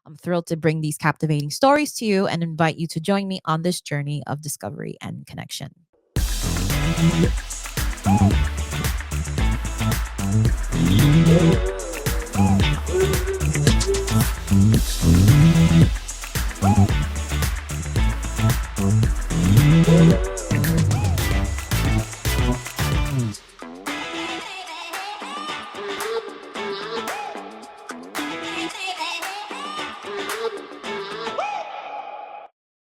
I'm thrilled to bring these captivating stories to you and invite you to join me on this journey of discovery and connection.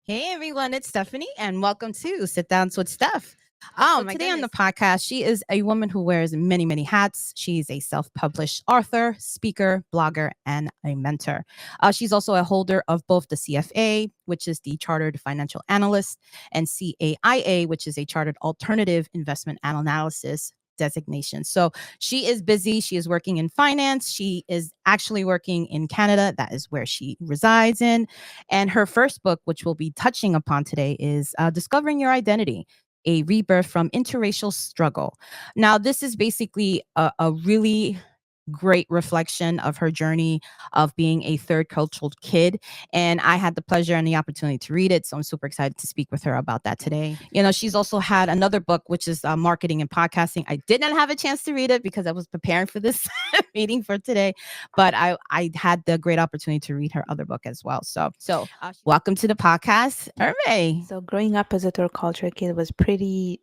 Hey everyone, it's Stephanie, and welcome to Sit Downs with Steph. Today on the podcast, she is a woman who wears many, many hats. She's a self-published author, speaker, blogger, and a mentor. She's also a holder of both the CFA, which is the Chartered Financial Analyst, and CAIA, which is a Chartered Alternative Investment Analysis designation. So she is busy. She is working in finance. She is actually working in Canada. That is where she resides in. And her first book, which we'll be touching upon today, is Discovering Your Identity, a rebirth from interracial struggle. Now, this is basically a really great reflection of her journey of being a third cultural kid. And I had the pleasure and the opportunity to read it. So I'm super excited to speak with her about that today. You know, she's also had another book, which is Marketing and Podcasting. I did not have a chance to read it because I was preparing for this meeting for today, but I had the great opportunity to read her other book as well. So welcome to the podcast, Urmi. So growing up as a third culture kid was pretty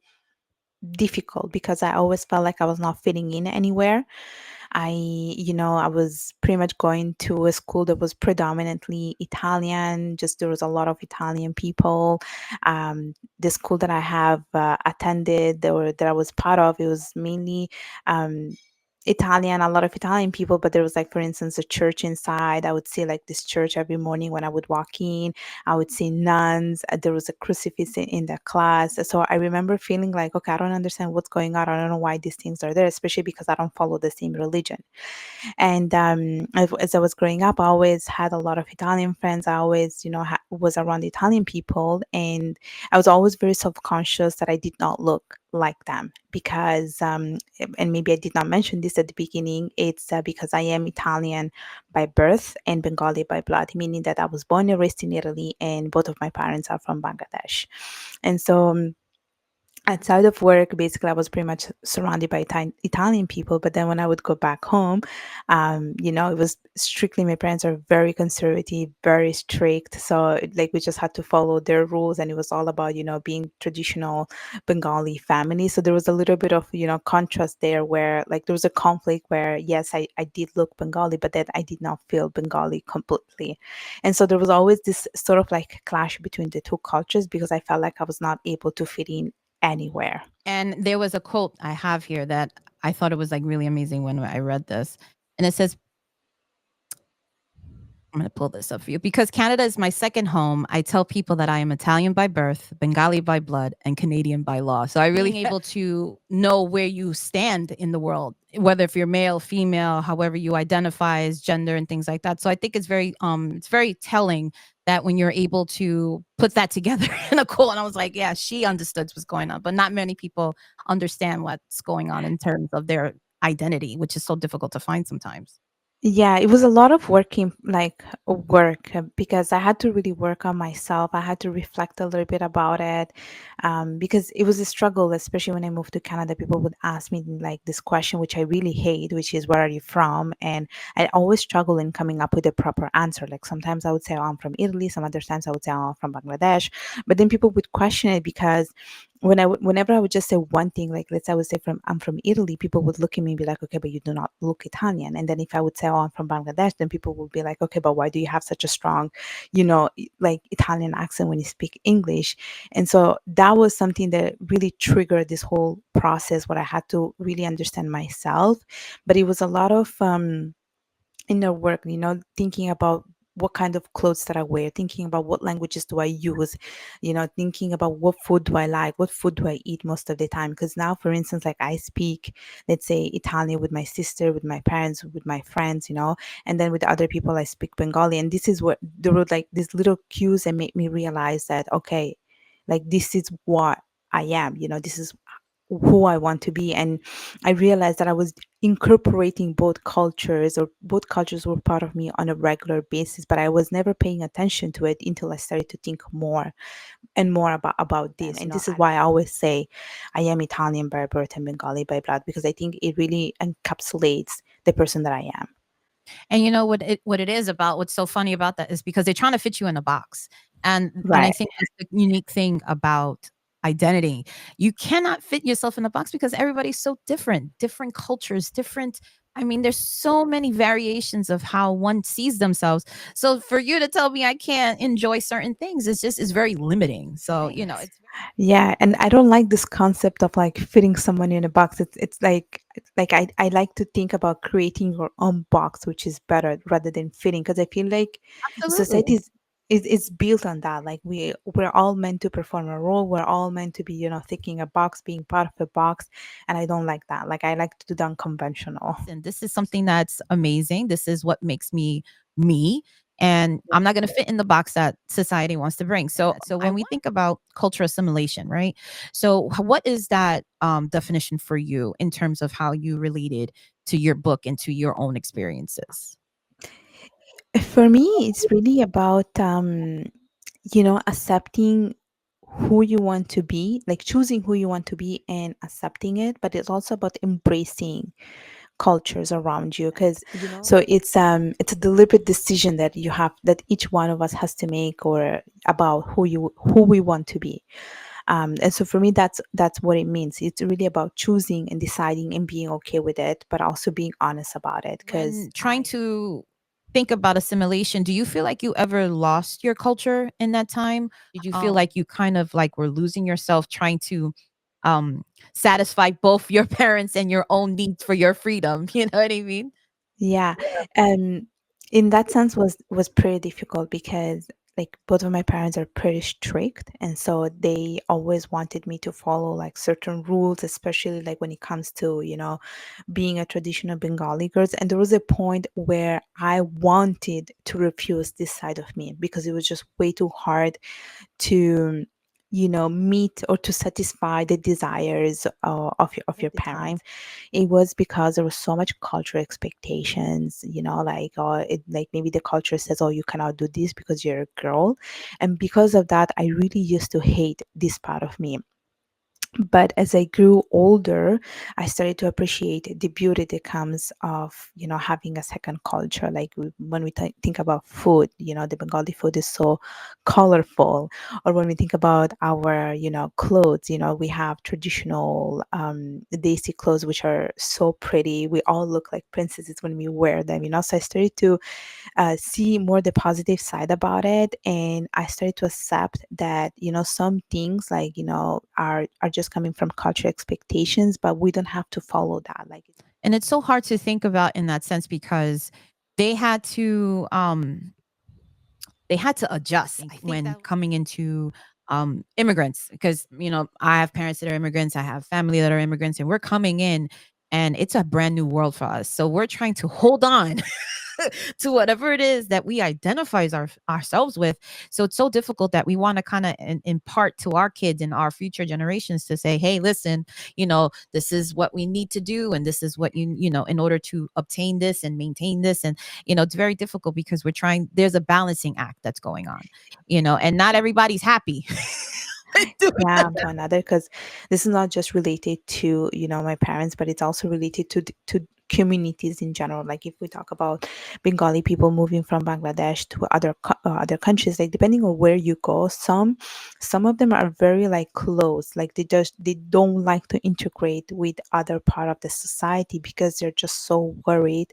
difficult because I always felt like I was not fitting in anywhere. I was pretty much going to a school that was predominantly Italian. Just there was a lot of Italian people. The school that I have attended or that I was part of, it was mainly Italian, a lot of Italian people, but there was like, for instance, a church inside. I would see like this church every morning when I would walk in. I would see nuns. There was a crucifix in the class. So I remember feeling like, okay, I don't understand what's going on. I don't know why these things are there, especially because I don't follow the same religion. And as I was growing up, I always had a lot of Italian friends. I always, was around Italian people, and I was always very self-conscious that I did not look like them because, and maybe I did not mention this at the beginning. It's because I am Italian by birth and Bengali by blood, meaning that I was born and raised in Italy, and both of my parents are from Bangladesh, and so. Outside of work, basically, I was pretty much surrounded by Italian people. But then when I would go back home, it was strictly my parents are very conservative, very strict. So, like, we just had to follow their rules. And it was all about, being traditional Bengali family. So there was a little bit of, contrast there where, like, there was a conflict where, yes, I did look Bengali, but then I did not feel Bengali completely. And so there was always this sort of like clash between the two cultures because I felt like I was not able to fit in anywhere. And there was a quote I have here that I thought it was like really amazing when I read this. And it says, I'm going to pull this up for you. Because Canada is my second home, I tell people that I am Italian by birth, Bengali by blood, and Canadian by law. So I really able to know where you stand in the world, whether if you're male, female, however you identify as gender and things like that. So I think it's very telling that when you're able to put that together in a quote. And I was like, yeah, she understood what's going on, but not many people understand what's going on in terms of their identity, which is so difficult to find sometimes. Yeah, it was a lot of work because I had to really work on myself. I had to reflect a little bit about it because it was a struggle, especially when I moved to Canada. People would ask me like this question, which I really hate, which is, where are you from? And I always struggle in coming up with a proper answer. Like sometimes I would say, oh, I'm from Italy. Some other times I would say, oh, I'm from Bangladesh. But then people would question it because whenever I would just say one thing, like let's say I would say I'm from Italy, people would look at me and be like, okay, but you do not look Italian. And then if I would say, oh, I'm from Bangladesh, then people would be like, okay, but why do you have such a strong, like Italian accent when you speak English? And so that was something that really triggered this whole process where I had to really understand myself. But it was a lot of inner work, thinking about what kind of clothes that I wear, thinking about what languages do I use, thinking about what food do I like, what food do I eat most of the time. Because now, for instance, like I speak, let's say Italian with my sister, with my parents, with my friends, and then with other people, I speak Bengali. And this is what there were like these little cues that made me realize that, okay, like this is what I am, this is who I want to be. And I realized that I was incorporating both cultures, or both cultures were part of me on a regular basis, but I was never paying attention to it until I started to think more and more about them. this. And this is why I always say I am Italian by birth and Bengali by blood, because I think it really encapsulates the person that I am. And you know what it is about, what's so funny about that is because they're trying to fit you in a box. And I Right. think that's the unique thing about identity. You cannot fit yourself in a box because everybody's so different, different cultures, different. I mean, there's so many variations of how one sees themselves. So for you to tell me I can't enjoy certain things, it's very limiting. So, it's Yeah, and I don't like this concept of like fitting someone in a box. It's like I like to think about creating your own box, which is better rather than fitting, because I feel like society absolutely. is built on that. Like we're all meant to perform a role. We're all meant to be, thinking a box, being part of a box, and I don't like that. Like I like to do the unconventional. And this is something that's amazing. This is what makes me me. And I'm not going to fit in the box that society wants to bring. So when we think about cultural assimilation, right? So what is that definition for you in terms of how you related to your book and to your own experiences? For me, it's really about accepting who you want to be, like choosing who you want to be and accepting it, but it's also about embracing cultures around you, because so it's a deliberate decision that you have, that each one of us has to make, or about who we want to be. And so for me, that's what it means. It's really about choosing and deciding and being okay with it, but also being honest about it, because When trying to think about assimilation, do you feel like you ever lost your culture in that time? Did you feel like you kind of like were losing yourself trying to um satisfy both your parents and your own needs for your freedom? You know what I mean? yeah. um in that sense was pretty difficult, because like both of my parents are pretty strict, and so they always wanted me to follow like certain rules, especially like when it comes to being a traditional Bengali girl. And there was a point where I wanted to refuse this side of me, because it was just way too hard to meet or to satisfy the desires of your parents. It was because there was so much cultural expectations, like like maybe the culture says, oh, you cannot do this because you're a girl. And because of that, I really used to hate this part of me. But as I grew older, I started to appreciate the beauty that comes of having a second culture. Like when we think about food, the Bengali food is so colorful. Or when we think about our clothes, we have traditional desi clothes which are so pretty. We all look like princesses when we wear them. So I started to see more the positive side about it, and I started to accept that some things, like are just coming from cultural expectations, but we don't have to follow that. Like And it's so hard to think about in that sense because they had to um they had to adjust, I think, when coming into immigrants, because I have parents that are immigrants, I have family that are immigrants, and we're coming in and it's a brand new world for us, so we're trying to hold on to whatever it is that we identify ourselves with. So it's so difficult that we want to kind of impart to our kids and our future generations to say, hey, listen, this is what we need to do. And this is what in order to obtain this and maintain this. And, it's very difficult because there's a balancing act that's going on, and not everybody's happy. yeah, one another, because this is not just related to my parents, but it's also related to communities in general. Like if we talk about Bengali people moving from Bangladesh to other countries, like depending on where you go, some of them are very like close, like they don't like to integrate with other part of the society, because they're just so worried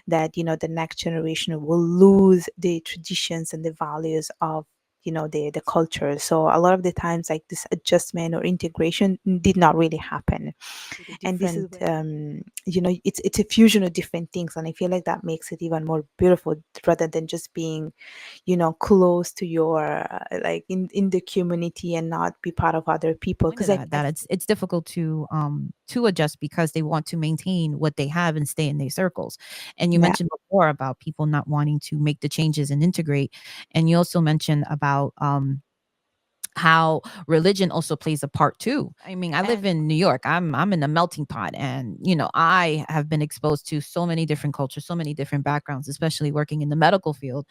that the next generation will lose the traditions and the values of the culture. So a lot of the times, like this adjustment or integration did not really happen. And this is it's a fusion of different things, and I feel like that makes it even more beautiful, rather than just being close to your like in the community and not be part of other people, Point of because I, that it's difficult to adjust because they want to maintain what they have and stay in their circles. And you yeah. mentioned before about people not wanting to make the changes and integrate, and you also mentioned about how religion also plays a part too. I mean, I live in New York. I'm in a melting pot, and I have been exposed to so many different cultures, so many different backgrounds, especially working in the medical field.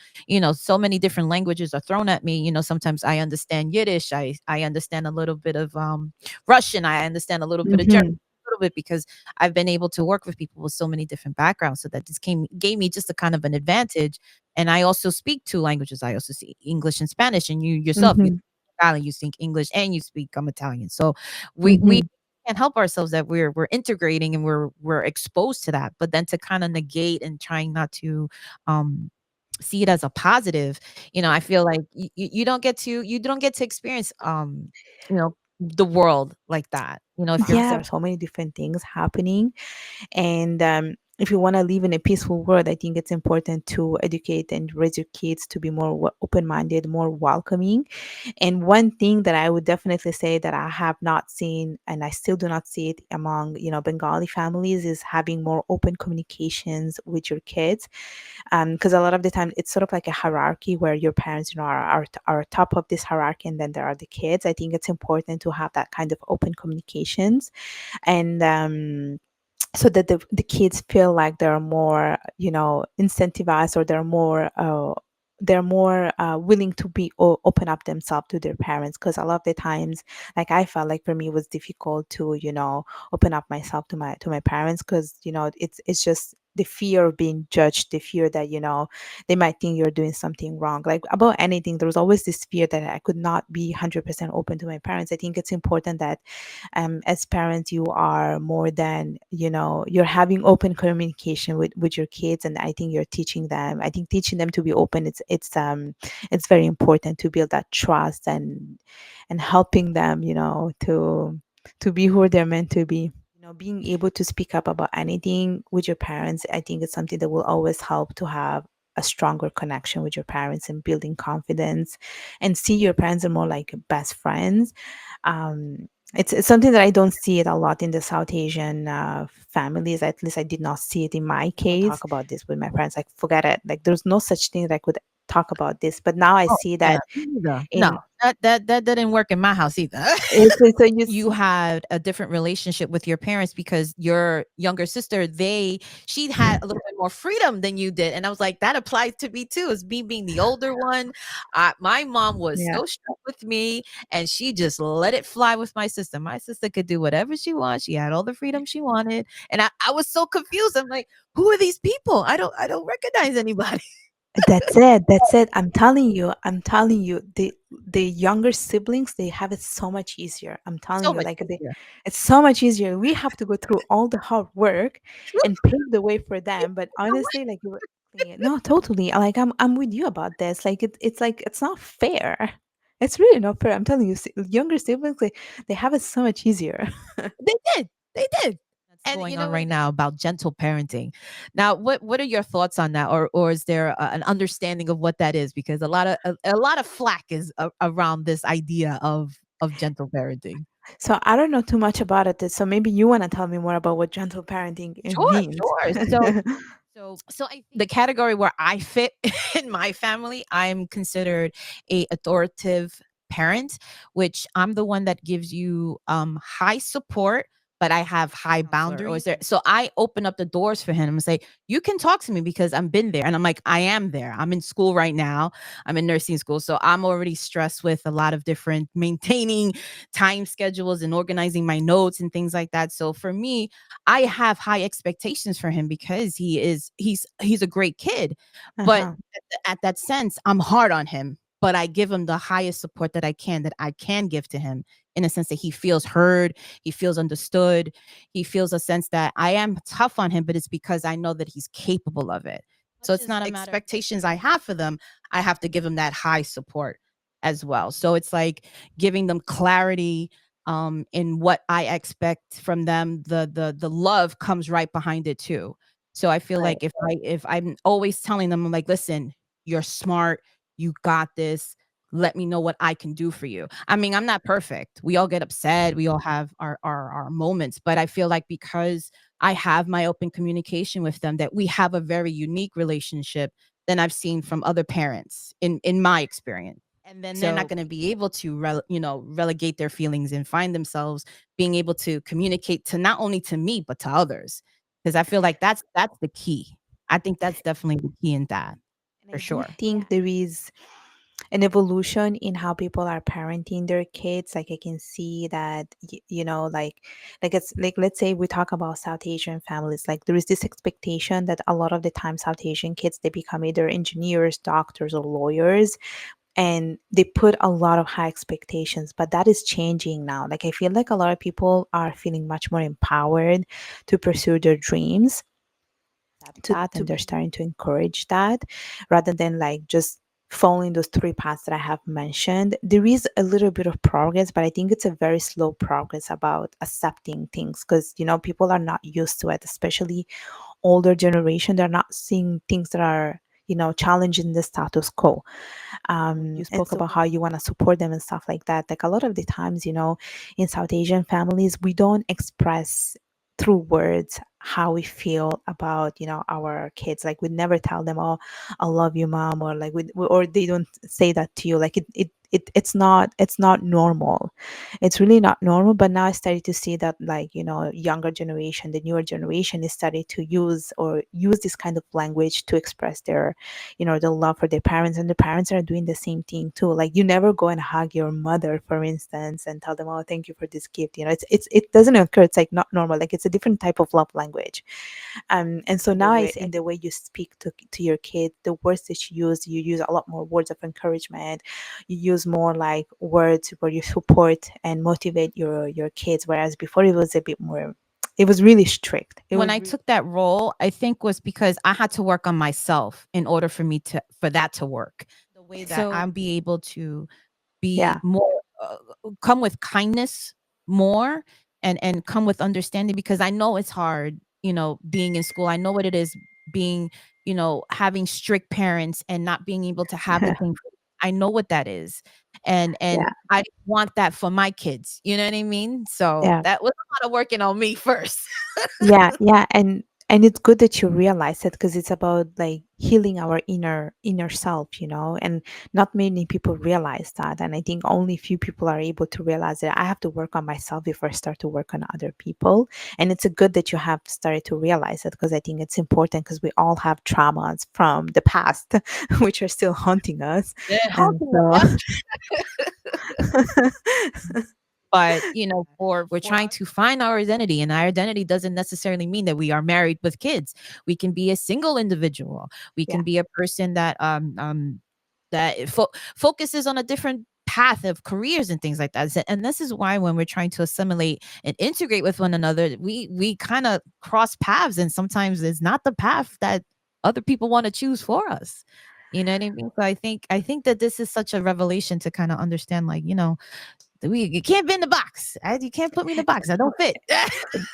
So many different languages are thrown at me. Sometimes I understand Yiddish, I understand a little bit of Russian, I understand a little bit of German, Mm-hmm. a little bit, because I've been able to work with people with so many different backgrounds. So that just came gave me just a kind of an advantage. And I also speak two languages. I also speak English and Spanish. And you yourself, you Mm-hmm. Italian, you speak English and you speak Italian. So we Mm-hmm. can't help ourselves that we're integrating and we're exposed to that. But then to kind of negate and trying not to um see it as a positive, I feel like you don't get to experience the world like that. If you're Yeah, there are so many different things happening. And if you want to live in a peaceful world, I think it's important to educate and raise your kids to be more open minded, more welcoming. And one thing that I would definitely say that I have not seen, and I still do not see it among, Bengali families, is having more open communications with your kids. Because a lot of the time it's sort of like a hierarchy where your parents, are top of this hierarchy, and then there are the kids. I think it's important to have that kind of open communications, and so that the kids feel like they're more incentivized, or they're more willing to be open up themselves to their parents. Because a lot of the times, like, I felt like for me it was difficult to open up myself to my parents, because it's just the fear of being judged, the fear that they might think you're doing something wrong. Like, about anything, there was always this fear that I could not be 100% open to my parents. I think it's important that as parents, you are more than you're having open communication with your kids. And I think you're teaching them, I think teaching them to be open, it's very important to build that trust, and helping them to be who they're meant to be. Being able to speak up about anything with your parents, I think it's something that will always help to have a stronger connection with your parents, and building confidence, and see your parents are more like best friends. It's something that I don't see it a lot in the South Asian families. At least I did not see it in my case. Talk about this with my parents, like, forget it. Like, there's no such thing that I could talk about this. But now I Oh, see yeah, that me neither. No, in that didn't work in my house either. so You had a different relationship with your parents because your younger sister, she had a little bit more freedom than you did. And I was like, that applies to me too, as me being the older one. My mom was yeah. so strict with me, and she just let it fly with my sister. My sister could do whatever she wants. She had all the freedom she wanted. And I was so confused. I'm like, who are these people? I don't recognize anybody. That's it. That's it. I'm telling you. I'm telling you. The younger siblings, they have it so much easier. I'm telling So you, much like, easier. it's so much easier. We have to go through all the hard work True. and pave the way for them. But honestly, like, yeah, no, totally. Like, I'm with you about this. Like, it's like, it's not fair. It's really not fair. I'm telling you, younger siblings, they have it so much easier. They did. They did. That's And going on right now about gentle parenting. Now, what are your thoughts on that, or is there an understanding of what that is? Because a lot of flack is around this idea of gentle parenting. so I don't know too much about it. So maybe you want to tell me more about what gentle parenting Sure, means. sure. So I think the category where I fit in my family, I'm considered a authoritative parent, which I'm the one that gives you high support, but I have high boundaries. Or is there, so I open up the doors for him and say, you can talk to me because I've been there. And I'm like, I am there. I'm in school right now. I'm in nursing school. So I'm already stressed with a lot of different maintaining time schedules and organizing my notes and things like that. So for me, I have high expectations for him because he's a great kid. But Uh-huh. at that sense, I'm hard on him, but I give him the highest support that I can give to him, in a sense that he feels heard, he feels understood, he feels a sense that I am tough on him, but it's because I know that he's capable of it. So it's not a matter of expectations I have for them. I have to give him that high support as well. So it's like giving them clarity in what I expect from them. The love comes right behind it too. So I feel Right. like if I'm always telling them, I'm like, listen, you're smart, you got this. Let me know what I can do for you. I mean, I'm not perfect. We all get upset. We all have our moments, but I feel like because I have my open communication with them, that we have a very unique relationship than I've seen from other parents in my experience. and then they're not So going to be able to relegate their feelings and find themselves being able to communicate to not only to me but to others, because I feel like that's the key. I think that's definitely the key in that, and for I do sure. think there is an evolution in how people are parenting their kids. Like I can see that like it's like, let's say we talk about South Asian families, like there is this expectation that a lot of the time South Asian kids, they become either engineers, doctors, or lawyers, and they put a lot of high expectations, but that is changing now. Like I feel like a lot of people are feeling much more empowered to pursue their dreams, accept that, and they're starting to encourage that rather than like just following those three paths that I have mentioned. There is a little bit of progress, but I think it's a very slow progress about accepting things, because people are not used to it, especially older generation. They're not seeing things that are challenging the status quo. You spoke about how you want to support them and stuff like that. Like a lot of the times, in South Asian families, we don't express through words how we feel about our kids. Like we never tell them, oh, I love you, mom, or like or they don't say that to you. Like it's not normal. It's really not normal. But now I started to see that, like, younger generation, the newer generation is starting to use this kind of language to express their the love for their parents, and the parents are doing the same thing too. Like you never go and hug your mother, for instance, and tell them, oh, thank you for this gift. It doesn't occur. It's like not normal. Like it's a different type of love language. And so now I see in the way you speak to your kid, the words that you use a lot more words of encouragement. You use more like words where you support and motivate your kids, whereas before it was a bit more, it was really strict. It When was I really took that role, I think was because I had to work on myself in order for that to work. The way that I'm be able to be yeah, more come with kindness more, and come with understanding, because I know it's hard, being in school. I know what it is being, having strict parents and not being able to have the thing. I know what that is. And yeah, I want that for my kids. You know what I mean? So yeah. that was a lot of working on me first. Yeah, and it's good that you realize it, because it's about like healing our inner self, and not many people realize that. And I think only few people are able to realize that I have to work on myself before I start to work on other people. And it's a good that you have started to realize it, because I think it's important, because we all have traumas from the past which are still haunting us. Yeah, And helping them. so Yep. But, for we're trying to find our identity, and our identity doesn't necessarily mean that we are married with kids. We can be a single individual. We yeah, can be a person that focuses on a different path of careers and things like that. And this is why when we're trying to assimilate and integrate with one another, we kind of cross paths, and sometimes it's not the path that other people want to choose for us. You know what I mean? So I think that this is such a revelation to kind of understand, like, you can't be in the box. You can't put me in the box. I don't fit.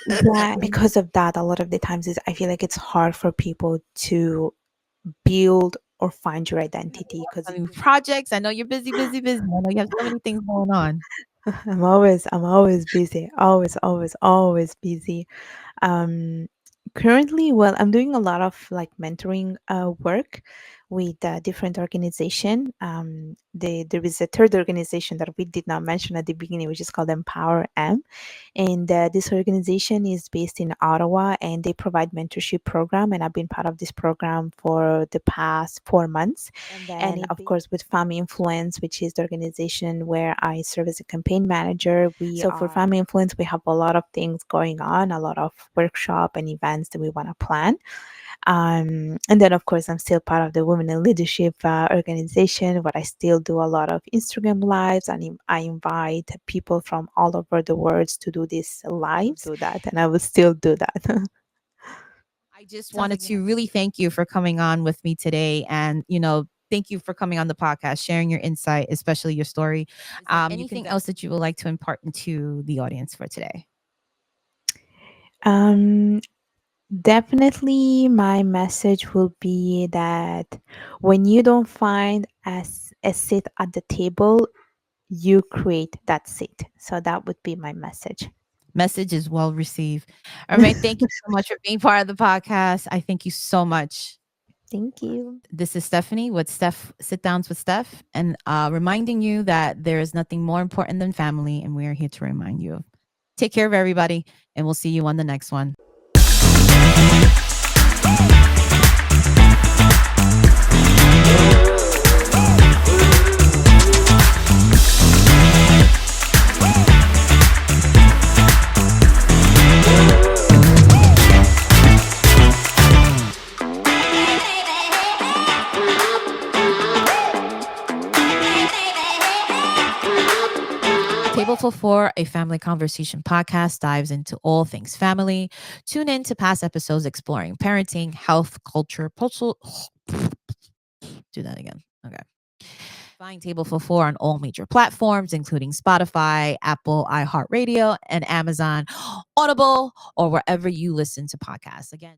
yeah. Because of that, a lot of the times is I feel like it's hard for people to build or find your identity, because I mean, projects. I know you're busy, busy, busy. I know you have so many things going on. I'm always busy, always busy. um Currently, well, I'm doing a lot of like mentoring work with a different organization. There is a third organization that we did not mention at the beginning, which is called Empower M. And this organization is based in Ottawa, and they provide mentorship program, and I've been part of this program for the past 4 months. And of course, with Family Influence, which is the organization where I serve as a campaign manager, for Family Influence, we have a lot of things going on, a lot of workshop and events that we want to plan. And then, of course, I'm still part of the Women in Leadership organization, but I still do a lot of Instagram lives, and I invite people from all over the world to do these lives. Do that, and I will still do that. I just wanted to really thank you for coming on with me today, and thank you for coming on the podcast, sharing your insight, especially your story. Is there anything else that you would like to impart into the audience for today? um, Definitely, my message will be that when you don't find a seat at the table, you create that seat. So that would be my message. Message is well received. All right. Thank you so much for being part of the podcast. I thank you so much. Thank you. This is Stephanie with Sit Downs with Steph, and reminding you that there is nothing more important than family, and we are here to remind you. Take care of everybody, and we'll see you on the next one. Table for Four, a family conversation podcast, dives into all things family. Tune in to past episodes exploring parenting, health, culture, postal. Do that again. Okay. Find Table for Four on all major platforms, including Spotify, Apple, iHeartRadio, and Amazon, Audible, or wherever you listen to podcasts. Again,